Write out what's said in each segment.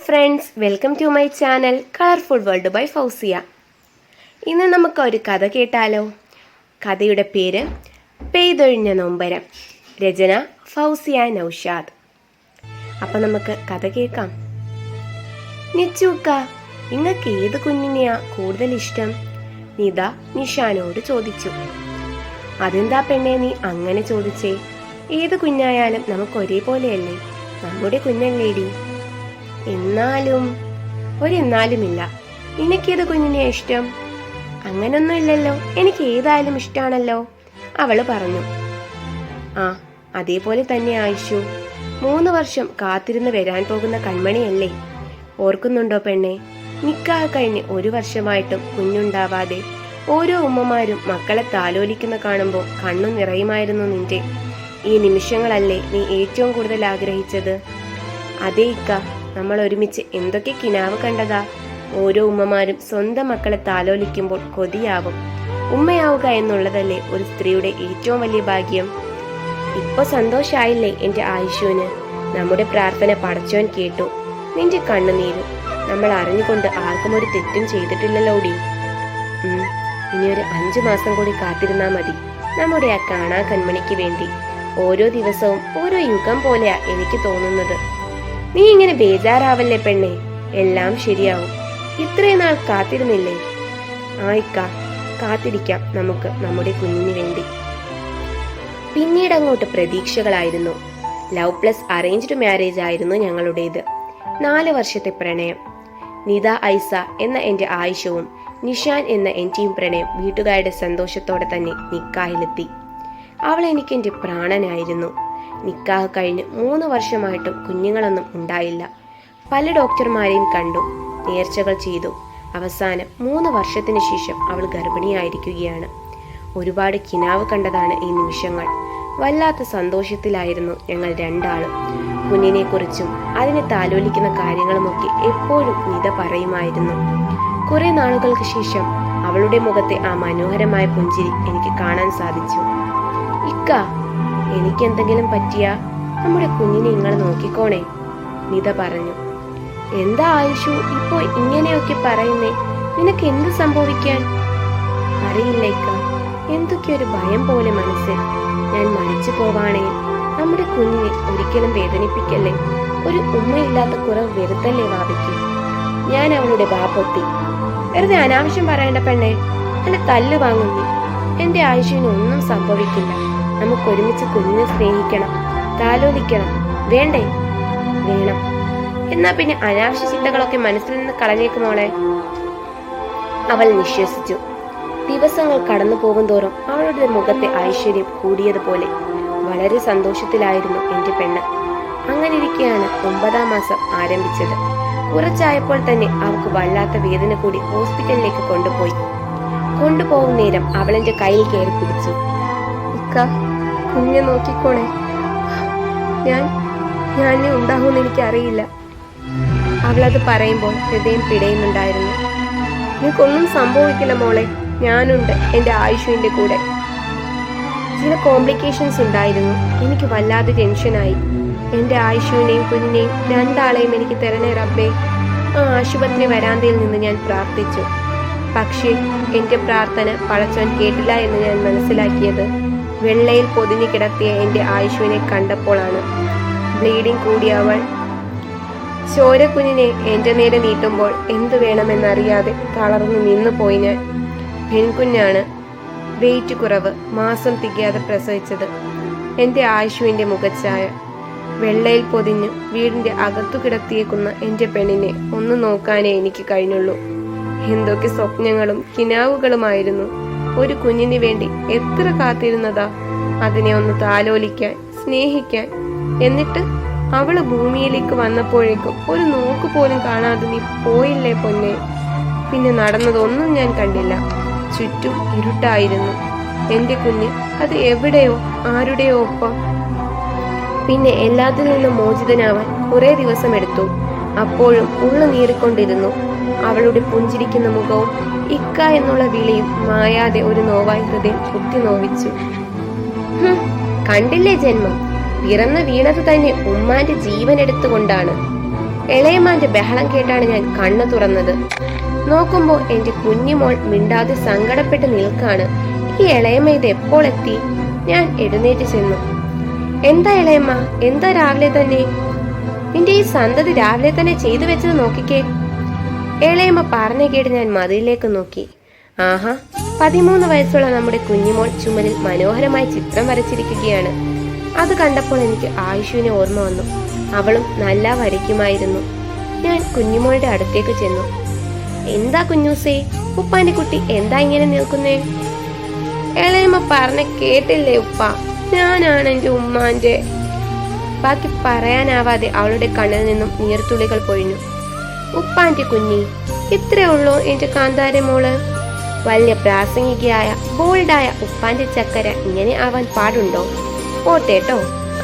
Friends, welcome to my channel colourful world by Fauzia. ഇന്ന് നമുക്കൊരു കഥ കേട്ടാലോ? കഥയുടെ പേര് പെയ്തൊഴിഞ്ഞ നൊമ്പരം. രചന ഫൗസിയ നൗഷാദ്. അപ്പം നമുക്ക് കഥ കേൾക്കാം. നിച്ചൂക്ക, നിങ്ങൾക്ക് ഏത് കുഞ്ഞിനെയാ കൂടുതൽ ഇഷ്ടം? നിത നിഷാനോട് ചോദിച്ചു. അതെന്താ പെണ്ണെ നീ അങ്ങനെ ചോദിച്ചേ? ഏത് കുഞ്ഞായാലും നമുക്ക് ഒരേപോലെയല്ലേ? നമ്മുടെ കുഞ്ഞല്ലേടി. എന്നാലുമില്ല. നിനക്കേത് കുഞ്ഞിനെയാ ഇഷ്ടം? അങ്ങനൊന്നും ഇല്ലല്ലോ, എനിക്ക് ഏതായാലും ഇഷ്ടാണല്ലോ, അവള് പറഞ്ഞു. ആ, അതേപോലെ തന്നെ ആയിഷു. 3 വർഷം കാത്തിരുന്ന് വരാൻ പോകുന്ന കൺമണിയല്ലേ? ഓർക്കുന്നുണ്ടോ പെണ്ണെ? നിക്കാഹ് കഴിഞ്ഞ് 1 വർഷമായിട്ടും കുഞ്ഞുണ്ടാവാതെ ഓരോ ഉമ്മമാരും മക്കളെ താലോലിക്കുന്ന കാണുമ്പോൾ കണ്ണു നിറയുമായിരുന്നു നിന്റെ. ഈ നിമിഷങ്ങളല്ലേ നീ ഏറ്റവും കൂടുതൽ ആഗ്രഹിച്ചത്? അതേ ഇക്ക, നമ്മൾ ഒരുമിച്ച് എന്തൊക്കെ കിനാവ് കണ്ടതാ. ഓരോ ഉമ്മമാരും സ്വന്തം മക്കളെ താലോലിക്കുമ്പോൾ കൊതിയാവും. ഉമ്മയാവുക എന്നുള്ളതല്ലേ ഒരു സ്ത്രീയുടെ ഏറ്റവും വലിയ ഭാഗ്യം. ഇപ്പൊ സന്തോഷായില്ലേ എന്റെ ആയിഷുവിന്? നമ്മുടെ പ്രാർത്ഥന പടച്ചോൻ കേട്ടു. നിന്റെ കണ്ണുനീരും നമ്മൾ അറിഞ്ഞുകൊണ്ട് ആർക്കും ഒരു തെറ്റും ചെയ്തിട്ടില്ലല്ലോടി. ഇനിയൊരു 5 മാസം കൂടി കാത്തിരുന്നാ മതി നമ്മുടെ ആ കാണാ കൺമണിക്ക് വേണ്ടി. ഓരോ ദിവസവും ഓരോ യുഗം പോലെയാ എനിക്ക് തോന്നുന്നത്. നീ ഇങ്ങനെ ബേജാറാവല്ലേ പെണ്ണെ, എല്ലാം ശരിയാവും. ഇത്രയും നാൾ കാത്തിരുന്നില്ലേ? ആയിക്ക, കാത്തിരിക്കാം നമുക്ക് നമ്മുടെ കുഞ്ഞിന് വേണ്ടി. പിന്നീട് അങ്ങോട്ട് പ്രതീക്ഷകളായിരുന്നു. ലവ് പ്ലസ് അറേഞ്ച്ഡ് മാരേജ് ആയിരുന്നു ഞങ്ങളുടേത്. 4 വർഷത്തെ പ്രണയം. നിത ഐസ എന്ന എന്റെ ആയിഷവും നിഷാൻ എന്ന എന്റെയും പ്രണയം വീട്ടുകാരുടെ സന്തോഷത്തോടെ തന്നെ നിക്കാഹിലെത്തി. അവൾ എനിക്ക് എന്റെ പ്രാണനായിരുന്നു. നിക്കാഹ് കഴിഞ്ഞ് 3 വർഷമായിട്ടും കുഞ്ഞുങ്ങളൊന്നും ഉണ്ടായില്ല. പല ഡോക്ടർമാരെയും കണ്ടു, നേർച്ചകൾ ചെയ്തു. അവസാനം 3 വർഷത്തിന് ശേഷം അവൾ ഗർഭിണിയായിരിക്കുകയാണ്. ഒരുപാട് കിനാവ് കണ്ടതാണ് ഈ നിമിഷങ്ങൾ. വല്ലാത്ത സന്തോഷത്തിലായിരുന്നു ഞങ്ങൾ രണ്ടാളും. കുഞ്ഞിനെ കുറിച്ചും അതിനെ താലോലിക്കുന്ന കാര്യങ്ങളുമൊക്കെ എപ്പോഴും നിത പറയുമായിരുന്നു. കുറെ നാളുകൾക്ക് ശേഷം അവളുടെ മുഖത്തെ ആ മനോഹരമായ പുഞ്ചിരി എനിക്ക് കാണാൻ സാധിച്ചു. ഇക്ക, എനിക്ക് എന്തെങ്കിലും പറ്റിയാ നമ്മുടെ കുഞ്ഞിനെ നിങ്ങൾ നോക്കിക്കോണേ, നിത പറഞ്ഞു. എന്താ ആയിഷു ഇപ്പോ ഇങ്ങനെയൊക്കെ പറയുന്നേ? നിനക്ക് എന്ത് സംഭവിക്കാൻ? അറിയില്ല ഇക്ക, എന്തൊക്കെയൊരു ഭയം പോലെ മനസ്സിൽ. ഞാൻ മരിച്ചു പോവാണേ. നമ്മുടെ കുഞ്ഞിനെ ഒരിക്കലും വേദനിപ്പിക്കല്ലേ. ഒരു ഉമ്മയില്ലാത്ത കുറവ് വരുത്തല്ലേ വാവയ്ക്ക്. ഞാൻ അവളുടെ വാപ്പൊത്തി. വെറുതെ അനാവശ്യം പറയേണ്ട പെണ്ണെ, അല്ല തല്ല് വാങ്ങുന്നി. എന്റെ ആയിഷുവിന് ഒന്നും സംഭവിക്കില്ല. നമുക്ക് ഒരുമിച്ച് കുഞ്ഞിനെ സ്നേഹിക്കണം, താലോലിക്കണം. വേണ്ടേ? വേണം. എന്നാ പിന്നെ അനാവശ്യ ചിന്തകളൊക്കെ മനസ്സിൽ നിന്ന് കളഞ്ഞേക്ക് മോളെ, അവൾ നിശ്വസിച്ചു. ദിവസങ്ങൾ കടന്നു പോകും തോറും അവളുടെ മുഖത്തെ ഐശ്വര്യം കൂടിയതുപോലെ. വളരെ സന്തോഷത്തിലായിരുന്നു എന്റെ പെണ്ണ്. അങ്ങനെ ഇരിക്കെയാണ് 9ാം മാസം ആരംഭിച്ചത്. കുറച്ചായപ്പോൾ തന്നെ അവൾക്ക് വല്ലാത്ത വേദന കൂടി ഹോസ്പിറ്റലിലേക്ക് കൊണ്ടുപോകും നേരം അവളെന്റെ കയ്യിൽ കയറി പിടിച്ചു. ഇക്ക, കുഞ്ഞെ നോക്കിക്കോണേ. ഞാൻ ഉണ്ടാകുമെന്ന് എനിക്കറിയില്ല. അവളത് പറയുമ്പോൾ ഹൃദയം പിടയുന്നുണ്ടായിരുന്നു. നിനക്കൊന്നും സംഭവിക്കില്ല മോളെ, ഞാനുണ്ട് എന്റെ ആയിഷുവിന്റെ കൂടെ. ചില കോംപ്ലിക്കേഷൻസ് ഉണ്ടായിരുന്നു. എനിക്ക് വല്ലാതെ ടെൻഷനായി. എന്റെ ആയിഷുവിനെയും കുഞ്ഞിനെയും രണ്ടാളെയും എനിക്ക് തരണേ റബ്ബേ. ആ ആശുപത്രി വരാന്തയിൽ നിന്ന് ഞാൻ പ്രാർത്ഥിച്ചു. പക്ഷേ എന്റെ പ്രാർത്ഥന പടച്ചോൻ കേട്ടില്ല എന്ന് ഞാൻ മനസ്സിലാക്കിയത് വെള്ളയിൽ പൊതിഞ്ഞു കിടത്തിയ എന്റെ ആയിഷുവിനെ കണ്ടപ്പോഴാണ്. ബ്ലീഡിംഗ് കൂടിയ അവൾ ചോരക്കുഞ്ഞിനെ എന്റെ നേരെ നീട്ടുമ്പോൾ എന്തു വേണമെന്നറിയാതെ തളർന്നു നിന്നു പോയി ഞാൻ. പെൺകുഞ്ഞാണ്, വെയിറ്റ് കുറവ്, മാസം തികയാതെ പ്രസവിച്ചത്. എന്റെ ആയിഷുവിന്റെ മുഖച്ഛായ. വെള്ളയിൽ പൊതിഞ്ഞു വീടിന്റെ അകത്തു കിടത്തിയേക്കുന്ന എന്റെ പെണ്ണിനെ ഒന്ന് നോക്കാനേ എനിക്ക് കഴിഞ്ഞുള്ളൂ. എന്തൊക്കെ സ്വപ്നങ്ങളും കിനാവുകളുമായിരുന്നു. ഒരു കുഞ്ഞിന് വേണ്ടി എത്ര കാത്തിരുന്നതാ, അതിനെ ഒന്ന് താലോലിക്കാൻ, സ്നേഹിക്കാൻ. എന്നിട്ട് അവള് ഭൂമിയിലേക്ക് വന്നപ്പോഴേക്കും ഒരു നോക്ക് പോലും കാണാതെ നീ പോയില്ലേ പൊന്നെ. പിന്നെ നടന്നതൊന്നും ഞാൻ കണ്ടില്ല. ചുറ്റും ഇരുട്ടായിരുന്നു. എന്റെ കുഞ്ഞ് അത് എവിടെയോ, ആരുടെയോ ഒപ്പം. പിന്നെ എല്ലാത്തിൽ നിന്നും മോചിതനാവാൻ കുറെ ദിവസം എടുത്തു. അപ്പോഴും ഉള്ളു നീറിക്കൊണ്ടിരുന്നു. അവളുടെ പുഞ്ചിരിക്കുന്ന മുഖവും ഇക്ക എന്നുള്ള വിളിയും മായാതെ ഒരു നോവായി ഹൃദയം കുത്തി നോവിച്ചു. കണ്ടില്ലേ ജന്മം, പിറന്നു വീണത് തന്നെ ഉമ്മാന്റെ ജീവൻ എടുത്തുകൊണ്ടാണ്. ഇളയമ്മാന്റെ ബഹളം കേട്ടാണ് ഞാൻ കണ്ണു തുറന്നത്. നോക്കുമ്പോൾ എന്റെ കുഞ്ഞിമോൾ മിണ്ടാതെ സങ്കടപ്പെട്ട് നിൽക്കാണ്. ഈ ഇളയമ്മ ഇത് എപ്പോൾ എത്തി? ഞാൻ എഴുന്നേറ്റ് ചെന്നു. എന്താ ഇളയമ്മ, എന്താ രാവിലെ തന്നെ? നിന്റെ ഈ സന്തതി രാവിലെ തന്നെ ചെയ്തു വെച്ചത് നോക്കിക്കേ. ഇളയമ്മ പറഞ്ഞു കേട്ട് ഞാൻ മതിലിലേക്ക് നോക്കി. ആഹാ, 13 വയസ്സുള്ള നമ്മുടെ കുഞ്ഞിമോൾ ചുമരിൽ മനോഹരമായ ചിത്രം വരച്ചിരിക്കുകയാണ്. അത് കണ്ടപ്പോൾ എനിക്ക് ആയുഷുവിനെ ഓർമ്മ വന്നു. അവളും നല്ല വരയ്ക്കുമായിരുന്നു. ഞാൻ കുഞ്ഞിമോളുടെ അടുത്തേക്ക് ചെന്നു. എന്താ കുഞ്ഞൂസേ, ഉപ്പാന്റെ കുട്ടി എന്താ ഇങ്ങനെ നിൽക്കുന്നേ? ഇളയമ്മ പറഞ്ഞ കേട്ടില്ലേ ഉപ്പ, ഞാനാണ് എന്റെ ഉമ്മാന്റെ. ബാക്കി പറയാനാവാതെ അവളുടെ കണ്ണിൽ നിന്നും നീർത്തുള്ളികൾ പൊഴിഞ്ഞു. ഉപ്പാന്റെ കുഞ്ഞി, ഇത്രേ ഉള്ളൂ എന്റെ കാന്താര മോള്? വലിയ പ്രാസംഗികയായ ബോൾഡായ ഉപ്പാന്റെ ചക്കര ഇങ്ങനെ ആവാൻ പാടുണ്ടോ? പോട്ടേട്ടോ,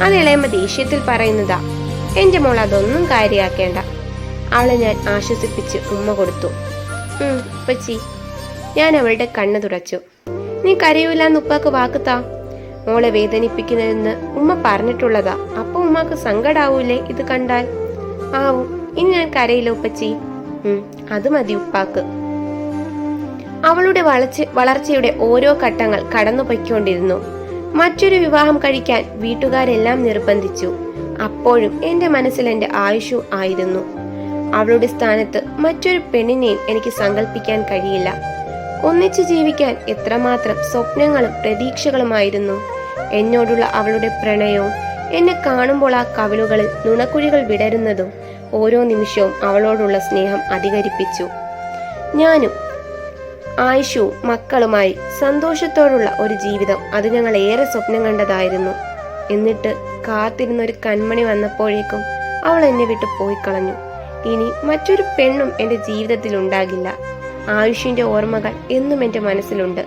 അത് ഇളയമ്മ ദേഷ്യത്തിൽ പറയുന്നതാ. എന്റെ മോൾ അതൊന്നും കാര്യാക്കേണ്ട. അവളെ ഞാൻ ആശ്വസിപ്പിച്ച് ഉമ്മ കൊടുത്തു. ഉപ്പച്ചി. ഞാൻ അവളുടെ കണ്ണ് തുടച്ചു. നീ കരയൂലെന്ന് ഉപ്പാക്ക് വാക്കുത്താ. മോളെ വേദനിപ്പിക്കുന്നതെന്ന് ഉമ്മ പറഞ്ഞിട്ടുള്ളതാ. അപ്പൊ ഉമ്മാക്ക് സങ്കടാവൂലേ ഇത് കണ്ടാൽ? ആവും. ഇനി ഞാൻ കരയില്ല ഉപ്പച്ചി. അത് മതി ഉപ്പാക്ക്. അവളുടെ വളർച്ചയുടെ ഓരോ ഘട്ടങ്ങൾ കടന്നു പൊയ്ക്കൊണ്ടിരുന്നു. മറ്റൊരു വിവാഹം കഴിക്കാൻ വീട്ടുകാരെല്ലാം നിർബന്ധിച്ചു. അപ്പോഴും എന്റെ മനസ്സിൽ എന്റെ ആയുഷു ആയിരുന്നു. അവളുടെ സ്ഥാനത്ത് മറ്റൊരു പെണ്ണിനെയും എനിക്ക് സങ്കല്പിക്കാൻ കഴിയില്ല. ഒന്നിച്ചു ജീവിക്കാൻ എത്രമാത്രം സ്വപ്നങ്ങളും പ്രതീക്ഷകളുമായിരുന്നു. എന്നോടുള്ള അവളുടെ പ്രണയവും എന്നെ കാണുമ്പോൾ ആ കവിളുകളിൽ നുണക്കുഴികൾ വിടരുന്നതും ഓരോ നിമിഷവും അവളോടുള്ള സ്നേഹം അധികരിപ്പിച്ചു. ഞാനും ആയിഷു മക്കളുമായി സന്തോഷത്തോടുള്ള ഒരു ജീവിതം, അത് ഞങ്ങൾ ഏറെ സ്വപ്നം കണ്ടതായിരുന്നു. എന്നിട്ട് കാത്തിരുന്ന ഒരു കൺമണി വന്നപ്പോഴേക്കും അവൾ എന്നെ വിട്ട് പോയി കളഞ്ഞു. ഇനി മറ്റൊരു പെണ്ണും എന്റെ ജീവിതത്തിൽ ഉണ്ടാകില്ല. ആയുഷിന്റെ ഓർമ്മകൾ എന്നും എന്റെ മനസ്സിലുണ്ട്.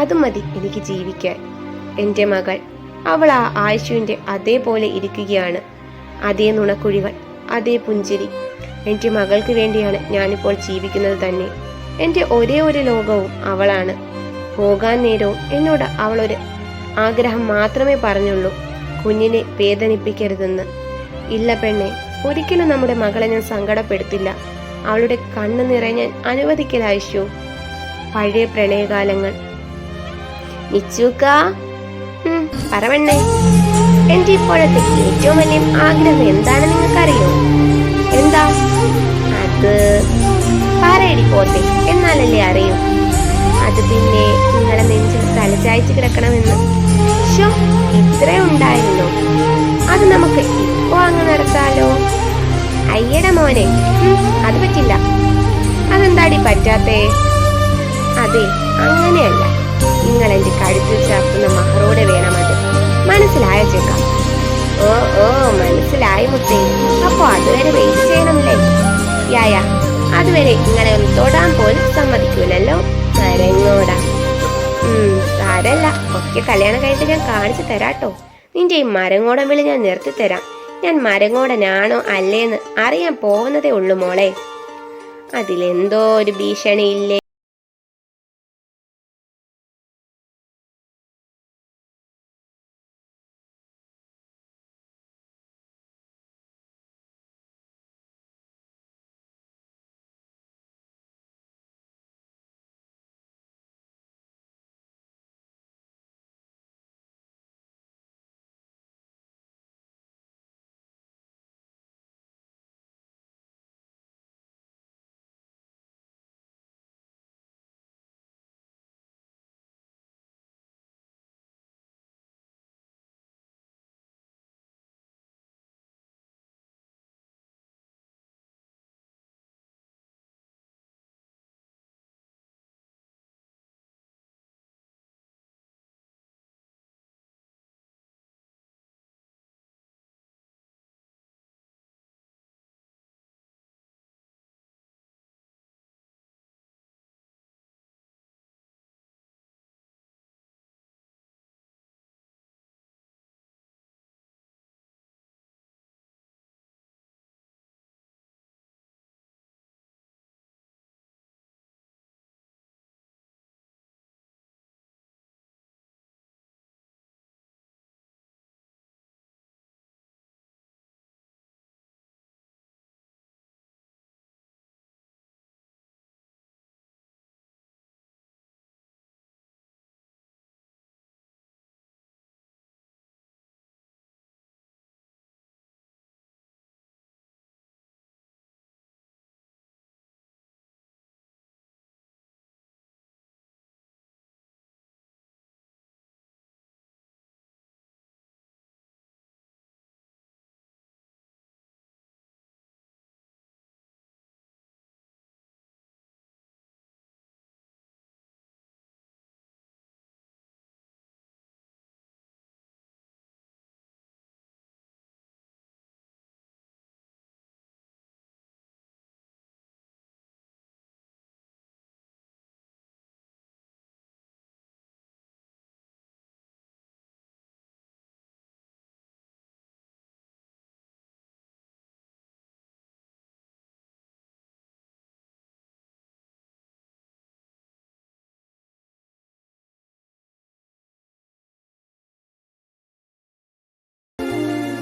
അത് മതി എനിക്ക് ജീവിക്കാൻ. എന്റെ മകൾ, അവൾ ആ ആയുഷിന്റെ അതേപോലെ ഇരിക്കുകയാണ്. അതേ നുണക്കുഴികൾ, അതേ പുഞ്ചിരി. എന്റെ മകൾക്ക് വേണ്ടിയാണ് ഞാനിപ്പോൾ ജീവിക്കുന്നത് തന്നെ. എന്റെ ഒരേ ഒരു ലോകവും അവളാണ്. പോകാൻ നേരവും എന്നോട് അവളൊരു ആഗ്രഹം മാത്രമേ പറഞ്ഞുള്ളൂ, കുഞ്ഞിനെ വേദനിപ്പിക്കരുതെന്ന്. ഇല്ല പെണ്ണെ, ഒരിക്കലും നമ്മുടെ മകളെ ഞാൻ സങ്കടപ്പെടുത്തില്ല. അവളുടെ കണ്ണു നിറയെ ഞാൻ അനുവദിക്കില്ല ആയിഷു. പഴയ പ്രണയകാലങ്ങൾ. നിച്ചൂക്കാ, പറവണ്ണേ, എന്റെ ഇപ്പോഴത്തെ ഏറ്റവും വലിയ ആഗ്രഹം എന്താണെന്ന് നിങ്ങൾക്കറിയോ? എന്താ അത്? പറയടി പോട്ടെ, എന്നാലല്ലേ അറിയൂ. അത് പിന്നെ നിങ്ങളെ നെഞ്ചിൽ തലചായ്ച്ച് കിടക്കണമെന്ന്. ഷോ, ഇത്രേ ഉണ്ടായിരുന്നു. അത് നമുക്ക് ഇപ്പൊ അങ്ങ് നടത്താലോ? അയ്യട മോനെ, അത് പറ്റില്ല. അതെന്താടി പറ്റാത്തേ? അതെ, അങ്ങനെയല്ല. നിങ്ങൾ എന്റെ കഴുത്തിൽ ചാർത്തുന്ന മഹറോടെ വേണം അത്. മനസ്സിലായ ചേക്ക? ഓ ഓ, മനസ്സിലായി മുത്തേ. അപ്പൊ അതുവരെ വെയിറ്റ് ചെയ്യണമല്ലേ? യായ, അതുവരെ നിങ്ങളെ ഒന്ന് തൊടാൻ പോലും സമ്മതിക്കൂലല്ലോ. മരങ്ങോടാ. സാരല്ല, ഒക്കെ കല്യാണം കഴിഞ്ഞിട്ട് ഞാൻ കാണിച്ചു തരാട്ടോ. നിന്റെ ഈ മരങ്ങോടൻ വിളി ഞാൻ നിർത്തി തരാം. ഞാൻ മരങ്ങോടനാണോ അല്ലേന്ന് അറിയാൻ പോകുന്നതേ ഉള്ളു മോളെ. അതിലെന്തോ ഒരു ഭീഷണിയില്ലേ?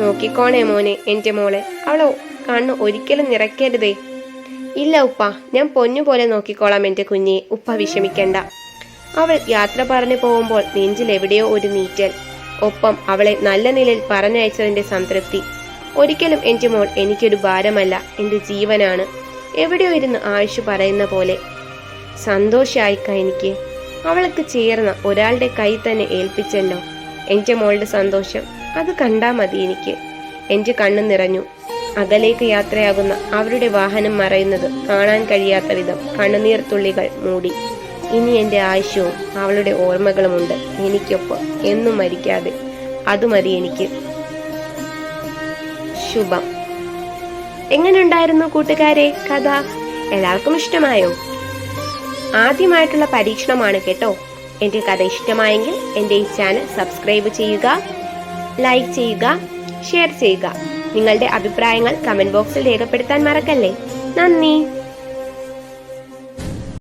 നോക്കിക്കോണേ മോനെ എൻ്റെ മോളെ, അവളോ കണ്ണ് ഒരിക്കലും നിറയ്ക്കരുതേ. ഇല്ല ഉപ്പ, ഞാൻ പൊന്നുപോലെ നോക്കിക്കോളാം എൻ്റെ കുഞ്ഞിയെ, ഉപ്പ വിഷമിക്കണ്ട. അവൾ യാത്ര പറഞ്ഞു പോകുമ്പോൾ നെഞ്ചിൽ എവിടെയോ ഒരു നീറ്റൽ, ഒപ്പം അവളെ നല്ല നിലയിൽ പറഞ്ഞയച്ചതിന്റെ സംതൃപ്തി. ഒരിക്കലും എൻ്റെ മോൾ എനിക്കൊരു ഭാരമല്ല, എൻ്റെ ജീവനാണ്. എവിടെയോ ഇരുന്ന് ആയുഷ് പറയുന്ന പോലെ. സന്തോഷായിക്ക എനിക്ക്. അവൾക്ക് ചേർന്ന ഒരാളുടെ കൈ തന്നെ ഏൽപ്പിച്ചല്ലോ. എൻ്റെ മോളുടെ സന്തോഷം അത് കണ്ടാ മതി എനിക്ക്. എൻ്റെ കണ്ണു നിറഞ്ഞു. അകലേക്ക് യാത്രയാകുന്ന അവരുടെ വാഹനം മറയുന്നത് കാണാൻ കഴിയാത്ത വിധം കണ്ണുനീർ തുള്ളികൾ മൂടി. ഇനി എൻ്റെ ആയുഷവും അവളുടെ ഓർമ്മകളുമുണ്ട് എനിക്കൊപ്പം, എന്നും മരിക്കാതെ. അത് മതി എനിക്ക്. ശുഭം. എങ്ങനെയുണ്ടായിരുന്നു കൂട്ടുകാരെ കഥ? എല്ലാവർക്കും ഇഷ്ടമായോ? ആദ്യമായിട്ടുള്ള പരീക്ഷണമാണ് കേട്ടോ. എൻ്റെ കഥ ഇഷ്ടമായെങ്കിൽ എൻ്റെ ഈ ചാനൽ സബ്സ്ക്രൈബ് ചെയ്യുക, ലൈക്ക് ചെയ്യുക, ഷെയർ ചെയ്യുക. നിങ്ങളുടെ അഭിപ്രായങ്ങൾ കമന്റ് ബോക്സിൽ രേഖപ്പെടുത്താൻ മറക്കല്ലേ. നന്ദി.